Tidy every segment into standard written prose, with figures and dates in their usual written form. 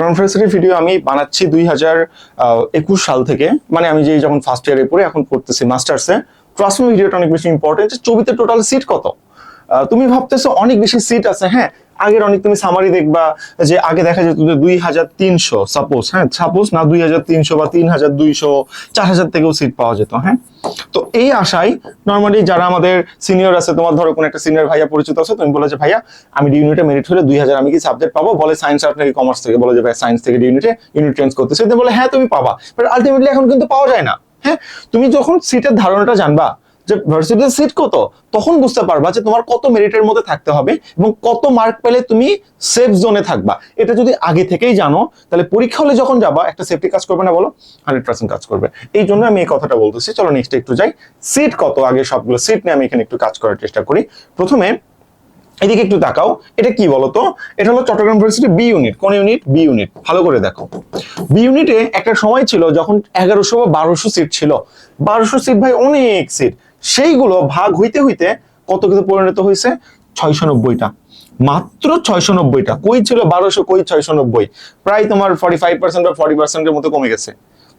কনফারেন্সের ভিডিও আমি বানাচ্ছি 2021 সাল থেকে, মানে আমি যে যখন ফার্স্ট ইয়ারে পড়ে এখন করতেছি মাস্টার্সে। ট্রাস্ট মি, ভিডিওটা অনেক বেশি ইম্পর্টেন্ট। চবিতে টোটাল সিট কত? তুমি ভাবতেছো অনেক বেশি সিট আছে। হ্যাঁ, আগের অনেক তুমি সামারি দেখবা যে আগে দেখা যেত 2300, সাপোজ, হ্যাঁ সাপোজ না, 2300 বা 3200, 4000 থেকেও সিট পাওয়া যেত। হ্যাঁ, তো এই আশায় নর্মালি যারা আমাদের সিনিয়র আছে, তোমার ধরো কোন একটা সিনিয়র ভাইয়া পরিচিত আছে, তুমি বলে যে ভাইয়া আমি ডি ইউনিটে মেরিট হলে 2000 আমি কি সাবজেক্ট পাবো? বলে সায়েন্স আর্ট নাকি কমার্স থেকে, বলে যে ভাই সায়েন্স থেকে ডি ইউনিট চেঞ্জ করতেছে, বলে হ্যাঁ তুমি পাবা, বাট আলটিমেটলি এখন কিন্তু পাওয়া যায় না। হ্যাঁ, তুমি যখন সিটের ধারণাটা জানবা যে ভার্সিটির সিট কত, তখন বুঝতে পারবা যে তোমার কত মেরিটের মধ্যে থাকতে হবে এবং কত মার্ক পেলে তুমি সেফ জোনে থাকবা। এটা যদি আগে থেকেই জানো, তাহলে পরীক্ষা হলে যখন যাবা একটা সেফটি কাজ করবে না? বলো, 100% কাজ করবে। এই জন্য আমি এই কথাটা বলতেছি। চলো নেক্সট একটু যাই, সিট কত, আগে সবগুলো সিট নিয়ে আমি এখানে একটু কাজ করার চেষ্টা করি। প্রথমে এদিকে একটু তাকাও, এটা কি বলতো? এটা হলো চট্টগ্রাম ইউনিভার্সিটি বি ইউনিট। কোন ইউনিট? B unit. ভালো করে দেখো, বি ইউনিটে একটা সময় ছিল যখন 1100 বা 1200 সিট ছিল। 1200 সিট ভাই অনেক সিট। সেইগুলো ভাগ হইতে হইতে কত কিছু পরিণত হয়েছে? 690টা, মাত্র 690টা। কই ছিল 1200, কই 690? প্রায় তোমার 45% বা 40%-এর মতো কমে গেছে।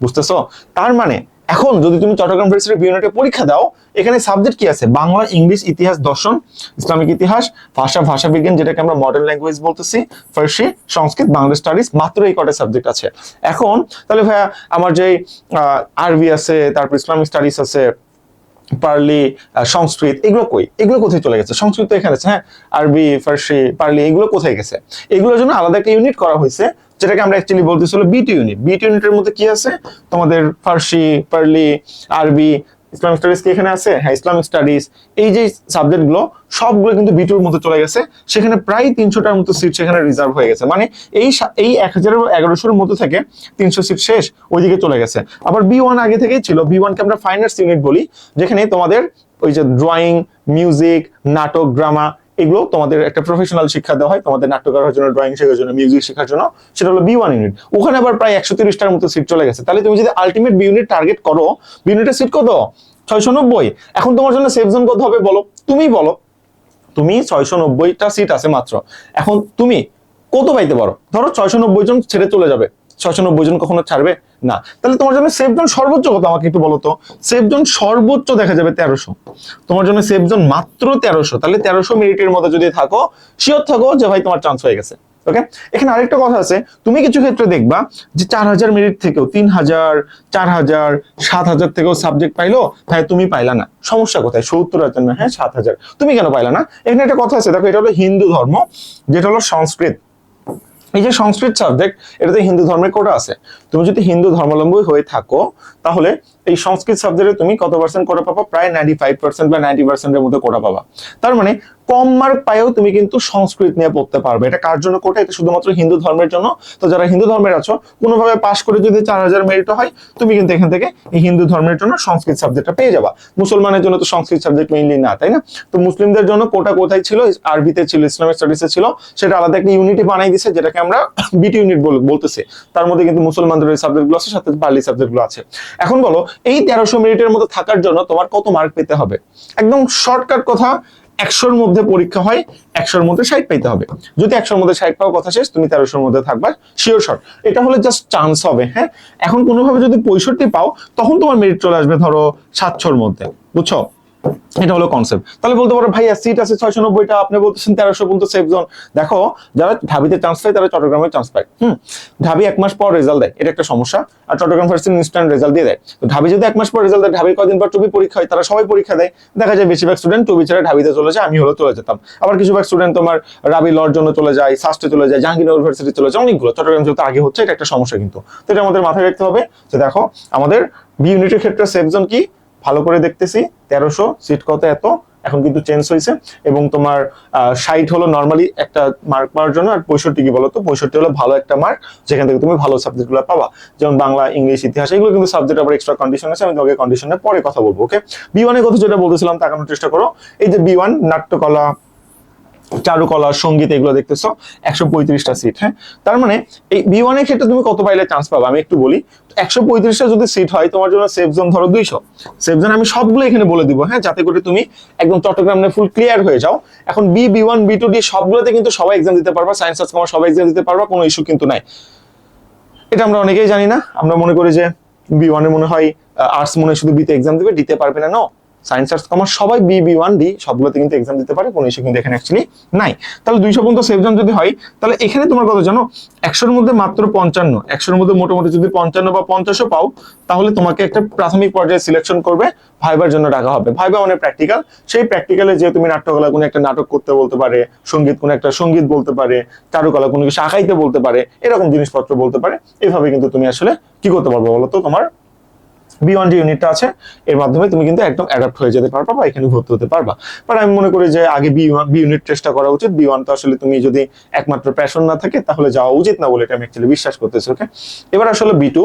বুঝতেছো? তার মানে এখন যদি তুমি চট্টগ্রাম ইউনিভার্সিটি বি ইউনিটে পরীক্ষা দাও, এখানে সাবজেক্ট কি আছে? বাংলা, ইংলিশ, ইতিহাস, দর্শন, ইসলামিক ইতিহাস, ভাষা বিজ্ঞান যেটাকে আমরা মডার্ন ল্যাঙ্গুয়েজ বলতেছি, ফার্সি, সংস্কৃত, বাংলা স্টাডিজ, মাত্র এই কটা সাবজেক্ট আছে। এখন তাহলে ভাইয়া আমার যে আরবি আছে, তারপর ইসলামিক স্টাডিজ আছে, পারলি, সংস্কৃত, এগুলো কই? এগুলো কোথায় চলে গেছে? সংস্কৃত তো এখানে আছে, হ্যাঁ, আরবি, ফার্সি, পারলি, এগুলো কোথায় গেছে? এগুলোর জন্য আলাদা একটা ইউনিট করা হয়েছে, যেটাকে আমরা অ্যাকচুয়ালি বলতেছিল বিটি ইউনিট। বিটি ইউনিটের মধ্যে কি আছে? তোমাদের ফার্সি, পারলি, আরবি, ইসলামিক স্টাডিজ কি এখানে আছে? হ্যাঁ, ইসলামিক স্টাডিজ, এই যে সাবজেক্টগুলো সবগুলো কিন্তু বিটুর মধ্যে চলে গেছে। সেখানে প্রায় 300টার মতো সিট সেখানে রিজার্ভ হয়ে গেছে। মানে এই 1011-1100-এর মধ্যে থেকে 300 সিট শেষ, ওইদিকে চলে গেছে। আবার বি ওয়ান আগে থেকেই ছিল। বি ওয়ানকে আমরা ফাইন আর্টস ইউনিট বলি, যেখানে তোমাদের ওই যে ড্রয়িং, মিউজিক, নাটক, ড্রামা, এগুলো তোমাদের একটা প্রফেশনাল শিক্ষা দেওয়া হয় তোমাদের, নাট্য করার জন্য, ড্রয়িং শেখার জন্য, মিউজিক শেখার জন্য। সেটা হলো বি ওয়ান ইউনিট। ওখানে আবার প্রায় 130টার মতো সিট চলে গেছে। তাহলে তুমি যদি আলটিমেট বি ইউনিট টার্গেট করো, বি ইউনিটের সিট কত? 690। এখন তোমার জন্য সেফ জোন কত হবে বলো? তুমি বলো। তুমি 690টা সিট আছে মাত্র। এখন তুমি কত পাইতে পারো? ধরো 690 জন ছেড়ে চলে যাবে, 690 জন কখনো ছাড়বে না। তাহলে তোমার জন্য সেফ জোন সর্বোচ্চ কত আমাকে একটু বলো তো? সেফ জোন সর্বোচ্চ দেখা যাবে 1300। তোমার জন্য সেফ জোন মাত্র 1300। তাহলে 1300 মিনিটের মধ্যে যদি থাকো, শিওর থাকো যে ভাই তোমার চান্স হয়ে গেছে। ওকে, এখানে আরেকটা কথা আছে, তুমি কিছু ক্ষেত্রে দেখবা যে 4000 মিনিট থেকেও 3000, 4000, 7000 থেকেও সাবজেক্ট পাইলো, ভাই তুমি পাইলা না। সমস্যা কোথায়? 70,000 না, হ্যাঁ 7000, তুমি কেন পাইলা না? এখানে একটা কথা আছে, দেখো, এটা হলো হিন্দু ধর্ম, যেটা হলো সংস্কৃত। এই যে সংস্কৃত সাবজেক্ট, এটাতে হিন্দু ধর্মের কোটা আছে। তুমি যদি হিন্দু ধর্মাবলম্বী হয়ে থাকো, তাহলে এই সংস্কৃত সাবজেক্টে তুমি কত পার্সেন্ট কোটা পাবা? প্রায় 95% বা 90%-এর মধ্যে কোটা পাবা। তার মানে কম মার্ক পাইও তুমি কিন্তু সংস্কৃত নিয়ে পড়তে পারবে। এটা কার জন্য কোটা? এটা শুধুমাত্র হিন্দু ধর্মের জন্য। তো যারা হিন্দু ধর্মের আছো, কোনোভাবে পাশ করে যদি 4000 মেরিট হয়, তুমি কিন্তু এখান থেকে এই হিন্দু ধর্মের জন্য সংস্কৃত সাবজেক্টটা পেয়ে যাবা। মুসলমানের জন্য তো সংস্কৃত সাবজেক্ট মেইনলি না, তাই না? তো মুসলিমদের জন্য কোটা কোথায় ছিল? আরবিতে ছিল, ইসলামিক স্টাডিজে ছিল। সেটা আলাদা একটা ইউনিটি বানাই দিছে, যেটাকে আমরা বিটি ইউনিট বলতেছি। তার মধ্যে কিন্তু মুসলমানদের এই সাবজেক্টগুলো আছে, সাথে পারলি সাবজেক্টগুলো আছে। এখন বলো, এই 1300 মিনিটের মধ্যে থাকার জন্য তোমার কত মার্ক পেতে হবে? একদম শর্টকাট কথা, 100-র মধ্যে পরীক্ষা হয়, 100-র মধ্যে 60 পাইতে হবে। যদি 100-র মধ্যে 60 পাও, কথা শেষ, তুমি 1300-র মধ্যে থাকবা শিওর শট। এটা হলে জাস্ট চান্স হবে। হ্যাঁ, এখন কোনোভাবে যদি 65 পাও, তখন তোমার মেরিট চলে আসবে ধরো 700-র মধ্যে। বুঝছো? এটা হলো কনসেপ্ট। তাহলে বলতে পারো ভাইয়া সিট আছে 690টা, আপনি বলতেছেন 1300 পর্যন্ত সেফ জোন। দেখো, যারা ঢাবিতে চান্স পায় তারা চট্টগ্রামে চান্স পায়। ঢাবি 1 মাস পর রেজাল্ট দেয়, এটা একটা সমস্যা। আর চট্টগ্রাম ভার্সিটি ইনস্ট্যান্ট রেজাল্ট দিয়ে দেয়। তো ঢাবি যদি 1 মাস পর রেজাল্ট দেয়, ঢাবির কদিন পর টুবি পরীক্ষা হয়, তারা সবাই পরীক্ষা দেয়। দেখা যায় বেশিরভাগ স্টুডেন্ট টুবি ছেড়ে ঢাবিতে চলে যায়, আমি হলো চলে যেতাম। আবার কিছুভাগ স্টুডেন্ট তোমার রাবি লর জন্য চলে যায়, সাস্টে চলে যায়, জাহাঙ্গীরনগর ইউনিভার্সিটি চলে যায়, অনেকগুলো। চট্টগ্রাম যেহেতু আগে হচ্ছে, এটা একটা সমস্যা কিন্তু। তো এটা আমাদের মাথায় রাখতে হবে যে দেখো, আমাদের বি ইউনিটের ক্ষেত্রে সেফ জোন কি ভালো করে দেখতেছি, 1300 সিট কত এত, এখন কিন্তু চেঞ্জ হয়েছে। এবং তোমার 60 হলো নর্মালি একটা মার্ক পাওয়ার জন্য, আর 65 কি বলতো? 65 হলো ভালো একটা মার্ক, যেখান থেকে তুমি ভালো সাবজেক্টগুলো পাবা, যেমন বাংলা, ইংলিশ, ইতিহাস, এগুলো কিন্তু সাবজেক্ট আবার এক্সট্রা কন্ডিশন আছে, আমি তোমাকে কন্ডিশনে পরে কথা বলবো। ওকে, বি ওয়ানের কথা যেটা বলতেছিলাম তাকানোর চেষ্টা করো। এই যে বি ওয়ান, নাট্যকলা, চারুকলা, সঙ্গীত, এগুলো দেখতেছো, 135টা সিট। হ্যাঁ, তার মানে এই বি ওয়ানের ক্ষেত্রে তুমি কত পাইলে চান্স পাবে আমি একটু বলি। 135টা যদি সিট হয়, তোমার জন্য সেফ জোন ধরো 200। সেফ জোন আমি সবগুলো এখানে বলে দিব, হ্যাঁ, যাতে করে তুমি একদম চট্টগ্রাম নিয়ে ফুল ক্লিয়ার হয়ে যাও। এখন B one, B two, D সবগুলোতে কিন্তু সবাই এক্সাম দিতে পারবা, সায়েন্স, আর্টস, কমার্স সবাই এক্সাম দিতে পারবা, কোনো ইস্যু কিন্তু নাই। এটা আমরা অনেকেই জানি না, আমরা মনে করি যে B1 এ মনে হয় আর্টস মনে হয় শুধু বিতে এক্সাম দিবে, দিতে পারবে না। নো, সায়েন্স আর্টস কমার্স সবাই B1 D সবগুলোতে কিন্তু এক্সাম দিতে পারে, কোনো ইস্যু কিন্তু এখানে অ্যাকচুয়ালি নাই। তাহলে 200 পর্যন্ত সেভ জন যদি হয়, তাহলে এখানে তোমার কত জানো, 100-র মধ্যে মাত্র 55, 100-র মধ্যে মোটামুটি যদি 55 বা 50ও পাও, তাহলে তোমাকে একটা প্রাথমিক পর্যায়ে সিলেকশন করবে, ভাইবার জন্য ডাকা হবে। ভাইবা মানে প্র্যাকটিক্যাল, সেই প্র্যাকটিক্যালে যে তুমি নাট্যকলা কোনো একটা নাটক করতে বলতে পারে, সঙ্গীত কোনো একটা সঙ্গীত বলতে পারে, চারুকলা কোনো কিছু আঁকাইতে বলতে পারে, এরকম জিনিসপত্র বলতে পারে। এইভাবে কিন্তু তুমি আসলে কি করতে পারবে বলো তো, তোমার B1 যে ইউনিটটা আছে এর মাধ্যমে তুমি কিন্তু একদম অ্যাডাপ্ট হয়ে যেতে পারবা বা এখানে ভর্তি হতে পারবা। বাট আমি মনে করি যে আগে বি ইউনিট টেস্টটা করা উচিত। B1 তো আসলে তুমি যদি একমাত্র প্যাশন না থাকে তাহলে যাওয়া উচিত না বলে এটা আমি অ্যাকচুয়ালি বিশ্বাস করতেছি। ওকে, এবার আসলে B2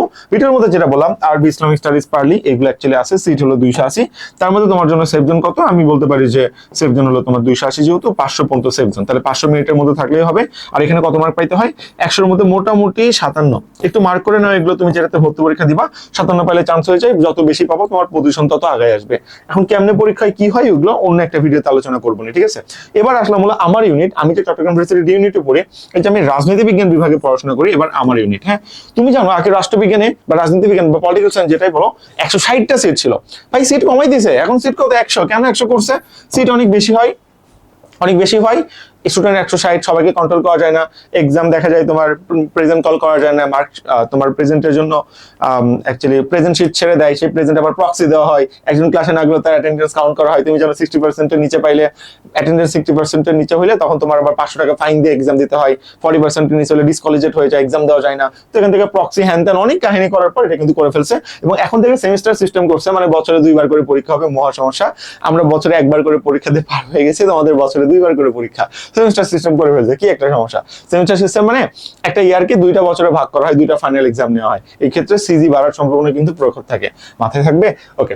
এর মধ্যে যেটা বললাম আরবি, ইসলামিক স্টাডিজ, পারলি, এগুলো অ্যাকচুয়ালি আছে। সিট হলো 280। তার মধ্যে তোমার জন্য সেভ জন কত, আমি বলতে পারি যে সেভ জন হলো তোমার 280, যেহেতু 500 পর্যন্ত সেভ জন, তাহলে 500 মিনিটের মধ্যে থাকলেই হবে। আর এখানে কত মার্ক পাইতে হয়, 100-র মধ্যে মোটামুটি 57। একটু মার্ক করে নাও এগুলো, তুমি যেটাতে ভর্তি পরীক্ষা দিবা 57 পাইলে চান্স হয়ে যায়। যত বেশি পাবো তোমার পজিশন তত আগে আসবে। এখন কেমনে পরীক্ষায় কি হয় ওগুলো অন্য একটা ভিডিওতে আলোচনা করবো না, ঠিক আছে। এবার আসলাম হলো আমার ইউনিট। আমি যে চট্টগ্রাম ইউনিভার্সিটি ইউনিটে পড়ে, এটা আমি রাজনীতি বিজ্ঞান বিভাগে পড়াশোনা করি। এবার আমার ইউনিট, হ্যাঁ তুমি জানো আগে রাষ্ট্রবিজ্ঞানে বা রাজনীতি বিজ্ঞান বা পলিটিক্যাল সায়েন্স যেটাই বলো 160টা সিট ছিল। ভাই সিট কমাই দিয়েছে, এখন সিট কত 100। কেন 100 করছে? সিট অনেক বেশি হয়, অনেক বেশি হয়। স্টুডেন্ট 160, সবাইকে কন্ট্রোল করা যায় না। এক্সাম দেখা যায় তোমার প্রেজেন্ট কল করা যায় না, মার্ক তোমার প্রেজেন্টের জন্য অ্যাকচুয়ালি প্রেজেন্ট শিট ছেড়ে দেয়, সেই প্রেজেন্ট আবার প্রক্সি দেওয়া হয়। একজন ক্লাসে না গেলে তার অ্যাটেন্ডেন্স কাউন্ট করা হয়। তুমি জানো 60%-এর নিচে পাইলে, অ্যাটেন্ডেন্স 60%-এর নিচে হইলে তখন তোমার আবার 500 টাকা ফাইন দিয়ে এক্সাম দিতে হয়। 40%-এর নিচে হলে ডিসকলেজেট হয়ে যায়, এক্সাম দেওয়া যায় না। তো এখান থেকে প্রক্সি হ্যান ত্যান অনেক কাহিনী করার পর এটা কিন্তু করে ফেলছে। এবং এখন থেকে সেমিস্টার সিস্টেম করছে, মানে বছরে 2বার করে পরীক্ষা হবে। মহা সমস্যা, আমরা বছরে 1বার করে পরীক্ষা দিয়ে পার হয়ে গেছি, আমাদের বছরে 2বার করে পরীক্ষা। সেমিস্টার সিস্টেম করে ফেলছে, কি একটা সমস্যা। সেমিস্টার সিস্টেম মানে একটা ইয়ারকে 2টা বছরে ভাগ করা হয়, 2টা ফাইনাল এক্সাম নেওয়া হয়। এই ক্ষেত্রে সিজি বাড়ার সম্ভাবনা কিন্তু প্রখর থাকে, মাথায় থাকবে। ওকে,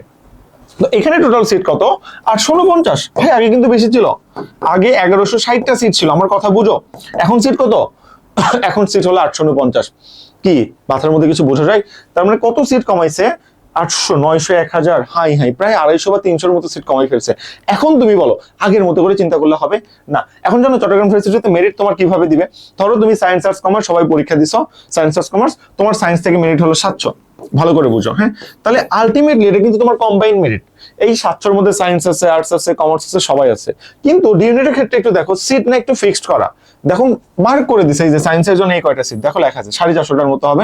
তো এখানে টোটাল সিট কত, 849। ভাই আগে কিন্তু বেশি ছিল, আগে 1160টা সিট ছিল, আমার কথা বুঝো। এখন সিট কত, এখন সিট হলো 849। কি মাথার মধ্যে কিছু বোঝা যায়? তার মানে কত সিট কমাইছে, 800, 900, 1000, হাই হাই প্রায় 250 বা 300-র মতো সিট কমাই ফেলছে। এখন তুমি বলো আগের মতো করে চিন্তা করলে হবে না। এখন জানো চট্টগ্রাম ইউনিভার্সিটিতে মেরিট তোমার কিভাবে দিবে? ধরো তুমি সায়েন্স আর্টস কমার্স সবাই পরীক্ষা দিছো, সায়েন্স আর্টস কমার্স, তোমার সায়েন্স থেকে মেরিট হলো 700। ভালো করে বুঝো, হ্যাঁ। তাহলে আলটিমেটলি এটা কিন্তু তোমার কম্বাইন মেরিট। এই 700-র মধ্যে সায়েন্স আছে, আর্টস আছে, কমার্স আছে, সবাই আছে। কিন্তু ডিউনিটের ক্ষেত্রে একটু দেখো, সিট না একটু ফিক্সড করা। দেখো মার্ক করে দিছে, এই যে সায়েন্সের জন্য এই কয়টা সিট দেখো লেখা আছে, 450টার মতো হবে।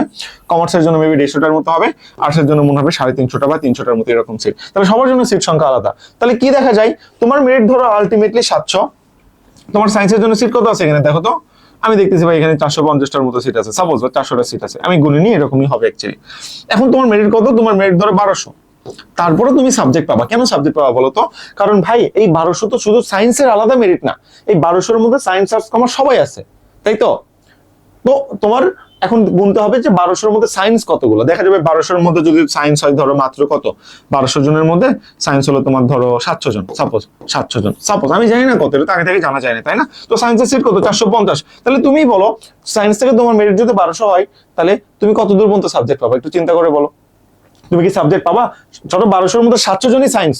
কমার্সের জন্য মেবি 150টার মতো হবে। আর্টসের জন্য মনে হবে 350টা বা 300টার মতো এরকম সিট। তাহলে সবার জন্য সিট সংখ্যা আলাদা। তাহলে কি দেখা যায়, তোমার মেরিট ধরো আলটিমেটলি 700, তোমার সায়েন্সের জন্য সিট কত আছে এখানে দেখো তো। আমি দেখতেছি ভাই এখানে 450টার মতো সিট আছে, সাপোজ 400টা সিট আছে, আমি গুনিনি, এরকমই হবে অ্যাকচুয়ালি। এখন তোমার মেরিট কত, তোমার মেরিট ধরো 1200। তারপরে তুমি সাবজেক্ট পাবা। কেন সাবজেক্ট পাবা বলো তো? কারণ ভাই এই 1200 তো শুধু সায়েন্সের আলাদা মেরিট না, এই 1200-র মধ্যে সায়েন্স আর্টস কমার্স সবাই আছে, তাই তো? তো তোমার এখন গুনতে হবে যে 1200-র মধ্যে সায়েন্স কতগুলো। দেখা যাবে 1200-র মধ্যে যদি সায়েন্স হয় ধরো মাত্র কত, 1200 জনের মধ্যে সায়েন্স হলো তোমার ধরো 700 জন, সাপোজ 700 জন, সাপোজ, আমি জানি না কত, এটা তো আগে থেকে জানা যায় না, তাই না? তো সায়েন্সের সিট কত, 450। তাহলে তুমি বলো সায়েন্স থেকে তোমার মেরিট যদি 1200 হয়, তাহলে তুমি কত দূর পর্যন্ত সাবজেক্ট পাবা, একটু চিন্তা করে বলো। তুমি কি সাবজেক্ট পাবা? ধরো 1200-র মধ্যে 700 জনই সায়েন্স,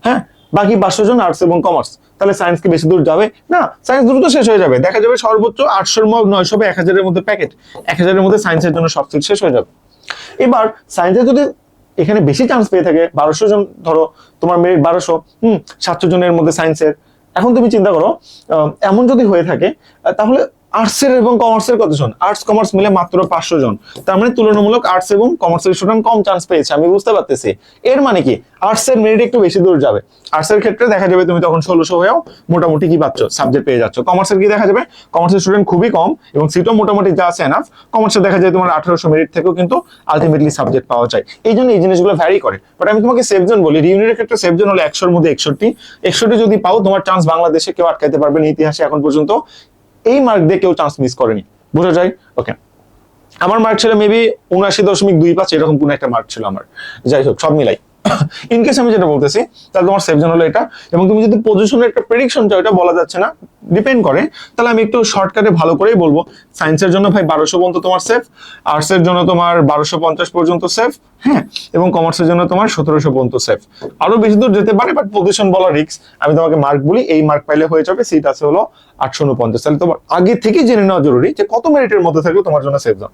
হ্যাঁ, বাকি 500 জন আর্টস এবং কমার্স। তাহলে সায়েন্স কি বেশি দূর যাবে? না, সায়েন্স দ্রুত শেষ হয়ে যাবে। দেখা যাবে সর্বোচ্চ 800, 900 বা 1000-এর মধ্যে প্যাকেট, 1000-এর মধ্যে সায়েন্সের জন্য সব সিট শেষ হয়ে যাবে। এবার সায়েন্সে যদি এখানে বেশি চান্স পেয়ে থাকে, 1200 জন ধরো তোমার মেরিট 1200, 700 জনের মধ্যে সায়েন্সের। এখন তুমি চিন্তা করো এমন যদি হয়ে থাকে, তাহলে আর্টসের এবং কমার্সের কতজন, আর্টস কমার্স মিলে মাত্র 500 জন। তার মানে তুলনামূলক আর্টস এবং কমার্সের স্টুডেন্ট কম চান্স পেয়েছে, আমি বুঝতে পারতেছি। এর মানে কি আর্টসের মেরিট একটু বেশি দূর যাবে। আর্টসের ক্ষেত্রে দেখা যাবে তুমি তখন 1600 হয়েও মোটামুটি কি পাচ্ছ, সাবজেক্ট পেয়ে যাচ্ছ। কমার্সের কি দেখা যাবে, কমার্সের স্টুডেন্ট খুবই কম এবং সিটও মোটামুটি যা আছে এনাফ। কমার্সে দেখা যায় তোমার 1800 মেরিট থেকেও কিন্তু আলটিমেটলি সাবজেক্ট পাওয়া যায়। এই জন্য এই জিনিসগুলো ভ্যারি করে। বাট আমি তোমাকে সেভ জোন বলি, রিউনিটের ক্ষেত্রে সেভ জোন হলো 100-র মধ্যে 61 যদি পাও, তোমার চান্স বাংলাদেশে কেউ আটকাইতে পারবে না ইতিহাসে এখন পর্যন্ত। এই মার্ক দিয়ে কেউ চান্স মিস করেনি, বোঝা যায়? ওকে, আমার মার্ক ছিল মেবি 79.25 এরকম কোন একটা মার্ক ছিল আমার। যাই হোক, সব মিলাই ইনকেস আমি যেটা বলতেছি, তাহলে তোমার সেভ জোন হলো এটা। এবং তুমি যদি পজিশনের একটা প্রেডিকশন চাও, এটা বলা যাচ্ছে না, ডিপেন্ড করে। তাহলে আমি একটু শর্টকাটে ভালো করেই বলবো, সায়েন্সের জন্য ভাই 1200 পর্যন্ত তোমার সেফ, আর্টসের জন্য তোমার 1250 পর্যন্ত সেফ, হ্যাঁ, এবং কমার্সের জন্য তোমার 1700 পর্যন্ত সেফ। আরো বেশি দূর যেতে পারে, বাট পজিশন বলা রিস্ক। আমি তোমাকে মার্ক বলি, এই মার্ক পাইলে হয়ে যাবে। সিট আছে হলো 849, তাহলে তোমার আগে থেকে জেনে নেওয়া জরুরি যে কত মেরিটের মধ্যে থাকলে তোমার জন্য সেফ জোন।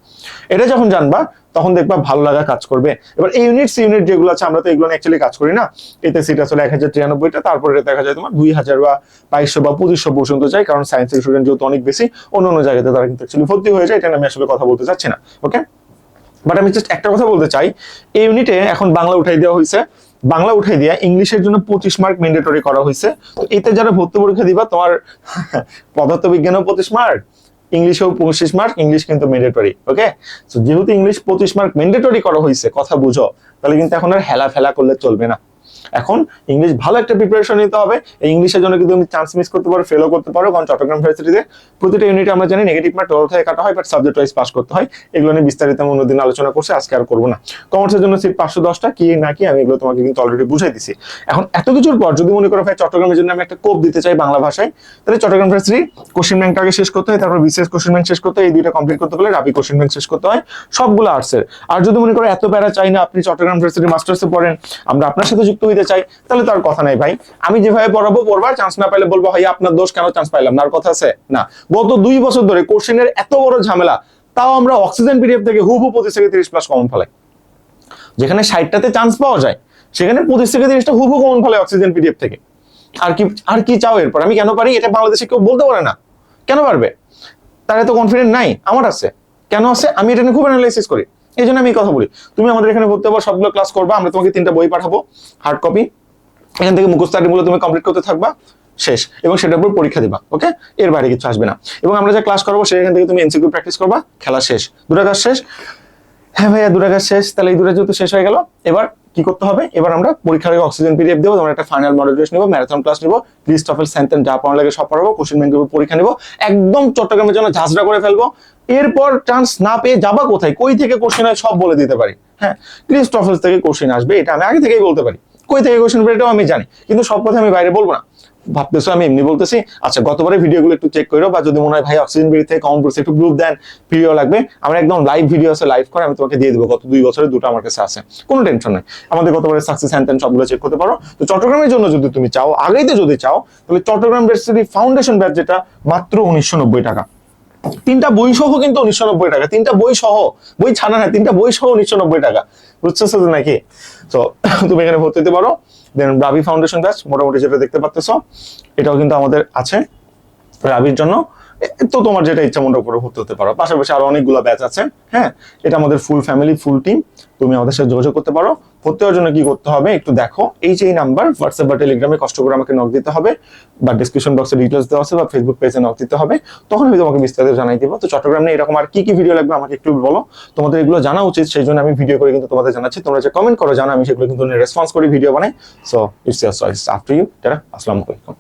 এটা যখন জানবা তখন দেখবা ভালো লাগা কাজ করবে। এবার এই ইউনিট যেগুলো আছে আমরা তো এগুলো অ্যাকচুয়ালি কাজ করি না। এতে সিট আসলে 1093টা, তারপরে দেখা যায় তোমার 2000 বা 2200 বা 2500 পর্যন্ত যায়, কারণ সায়েন্সের স্টুডেন্ট যেহেতু অনেক বেশি, অন্য জায়গাতে তারা কিন্তু অ্যাকচুয়ালি ভর্তি হয়ে যায়। এটা আমি আসলে কথা বলতে চাচ্ছি না, ওকে। বাট আমি জাস্ট একটা কথা বলতে চাই, এই ইউনিটে এখন বাংলা উঠাই দেওয়া হয়েছে, বাংলা উঠাই দিয়া ইংলিশের জন্য 25 মার্ক ম্যান্ডেটরি করা হয়েছে। তো এতে যারা ভর্তি পরীক্ষা দিবা, তোমার পদার্থবিজ্ঞানেও 25 মার্ক, ইংলিশেও 25 মার্ক, ইংলিশ কিন্তু ম্যান্ডেটরি, ওকে। তো যেহেতু ইংলিশ 25 মার্ক ম্যান্ডেটরি করা হয়েছে, কথা বুঝো, তাহলে কিন্তু এখন আর হেলা ফেলা করলে চলবে না। এখন ইংলিশ ভালো একটা প্রিপারেশন নিতে হবে। এই ইংলিশের জন্য কিন্তু তুমি চান্স মিস করতে পারো, ফেলও করতে পারো, কারণ চট্টগ্রাম ভার্সিটিতে প্রতিটা ইউনিটে আমরা জানি নেগেটিভ মার্ক 12 থেকে কাটা হয়, বাট সাবজেক্ট ওয়াইজ পাস করতে হয়। এগুলো নিয়ে বিস্তারিত আমি অন্যদিন আলোচনা করছি, আজকে আর করবো না। কমার্সের জন্য সিট 510টা, কি না কি আমি এগুলো তোমাকে কিন্তু অলরেডি বুঝাই দিছি। এখন এত কিছুর পর যদি মনে করো ভাই চট্টগ্রামের জন্য আমি একটা কোপ দিতে চাই বাংলা ভাষায়, তাহলে চট্টগ্রাম ভার্সিটি কোশ্চেন ব্যাংকটা আগে শেষ করতে হয়, তারপর বিসিএস কোশ্চেন ব্যাংক শেষ করতে হয়, এই দুইটা কমপ্লিট করতে হলে রাবি কোশ্চেন ব্যাংক শেষ করতে হয়, সবগুলো আর্টসের। আর যদি মনে করো এত প্যারা চাই না, আপনি চট্টগ্রাম ভার্সিটি মাস্টার্সে পড়েন, আমরা আপনার সাথে যুক্ত হইতে চাই, তাহলে তার কথা নাই ভাই। আমি যেভাবে পড়াবো পড়বার, চান্স না পাইলে বলবো ভাই আপনার দোষ, কেন চান্স পাইলাম না, আর কথা আছে না। গত 2 বছর ধরে কোশ্চেনের এত বড় ঝামেলা, তাও আমরা অক্সিজেন পিডিএফ থেকে হুবহু 25 থেকে 30 প্লাস কমন ফেলাই। যেখানে 60টাতে চান্স পাওয়া যায়, সেখানে 25 থেকে 30টা হুবহু কমন ফেলাই অক্সিজেন পিডিএফ থেকে। আর কি চাও এরপর? আমি কেন পারি এটা বাংলাদেশে কেউ বলতে পারে না, কেন পারবে? তার এত কনফিডেন্ট নাই, আমার আছে। কেন আছে? আমি এটা নিয়ে খুব অ্যানালাইসিস করি, এই জন্য আমি কথা বলি। তুমি আমাদের এখানে ভর্তি হবো, সবগুলো ক্লাস করবা, আমরা তোমাকে 3টা বই পাঠাবো হার্ড কপি, এখান থেকে মুখস্থ তুমি কমপ্লিট করতে থাকবা, শেষ। এবং সেটার উপর পরীক্ষা দিবা, ওকে। এর বাইরে কিছু আসবে না। এবং আমরা যা ক্লাস করবো সেখান থেকে তুমি এমসিকিউ প্র্যাকটিস করবা, খেলা শেষ, দুটা কাজ শেষ। হ্যাঁ ভাইয়া, দুটা কাজ শেষ, তাহলে এই দুটা যেহেতু শেষ হয়ে গেল, এবার কি করতে হবে? এবার আমরা পরীক্ষার আগে অক্সিজেন পিডিএফ দেবো, আমরা একটা ফাইনাল মডেল টেস্ট নিবো, ম্যারাথন ক্লাস নিবো, লিস্ট অফ সেন্টেন্স যা পড়া লাগে সব পড়াবো, কোশ্চেন ব্যাংকের উপর পরীক্ষা নিবো, একদম চট্টগ্রামের জন্য ঝাঁঝরা করে ফেলবো। এরপর চান্স না পেয়ে যাবা কোথায়, কই থেকে কোশ্চেন হয় সব বলে দিতে পারি। হ্যাঁ, লিস্ট অফ থেকে কোশ্চেন আসবে, এটা আমি আগে থেকেই বলতে পারি। কই থেকে কোশ্চেন হবে এটাও আমি জানি, কিন্তু সব কথা আমি বাইরে বলবো না। ভাবতেছো আমি এমনি বলতেছি? আচ্ছা, গতবারের ভিডিওগুলো একটু চেক করো, বা যদি মনে হয় ভাই অক্সিজেন বেরি থেকে কমন পড়ছে একটু গ্রুপ দেন, ভিডিও লাগবে, আমরা একদম লাইভ ভিডিও আছে, লাইভ করে আমি তোমাকে দিয়ে দেবো। গত 2 বছরের দুটো আমার কাছে আছে, কোনো টেনশন নেই। আমাদের গতবারের সাকসেস হ্যান্ড সবগুলো চেক করতে পারো। তো চট্টগ্রামের জন্য যদি তুমি চাও, আগেইতে যদি চাও, তাহলে চট্টগ্রাম ভার্সিটি ফাউন্ডেশন ব্যাচ, যেটা মাত্র 1990 টাকা, 3টা বই সহ কিন্তু 1990 টাকা, 3টা বই সহ, বই ছাড়া না, 3টা বই সহ 1990 টাকা, বুঝছো নাকি? তো তুমি এখানে ভর্তি হতে পারো। দেন রাবি ফাউন্ডেশন ব্যাচ, মোটামুটি যেটা দেখতে পাচ্ছ, এটাও কিন্তু আমাদের আছে রাবির জন্য। তো তোমার যেটা ইচ্ছা মনে করে ভর্তি হতে পারো। পাশাপাশি আরো অনেকগুলো ব্যাচ আছে। হ্যাঁ, এটা আমাদের ফুল ফ্যামিলি, ফুল টিম, তুমি আমাদের সাথে যোগাযোগ করতে পারো। ভর্তি হওয়ার জন্য কি করতে হবে একটু দেখো, এই যে নাম্বার, হোয়াটসঅ্যাপ বা টেলিগ্রামে কষ্ট করে আমাকে নক দিতে হবে, বা ডিসক্রিপশন বক্সে ডিটেলস দেওয়া আছে, বা ফেসবুক পেজে নক দিতে হবে, তখন আমি তোমাকে বিস্তারিত জানাই দিব। তো চট্টগ্রাম নিয়ে এরকম আর কি কি ভিডিও লাগবে আমাকে একটু বলো, তোমাদের এগুলো জানা উচিত, সেই জন্য আমি ভিডিও করে কিন্তু তোমাদের জানাচ্ছি। তোমরা যে কমেন্ট করো জানো, আমি সেগুলো কিন্তু রেসপন্স করি, ভিডিও বানাই। So it's your choice, after you. আসসালামু আলাইকুম।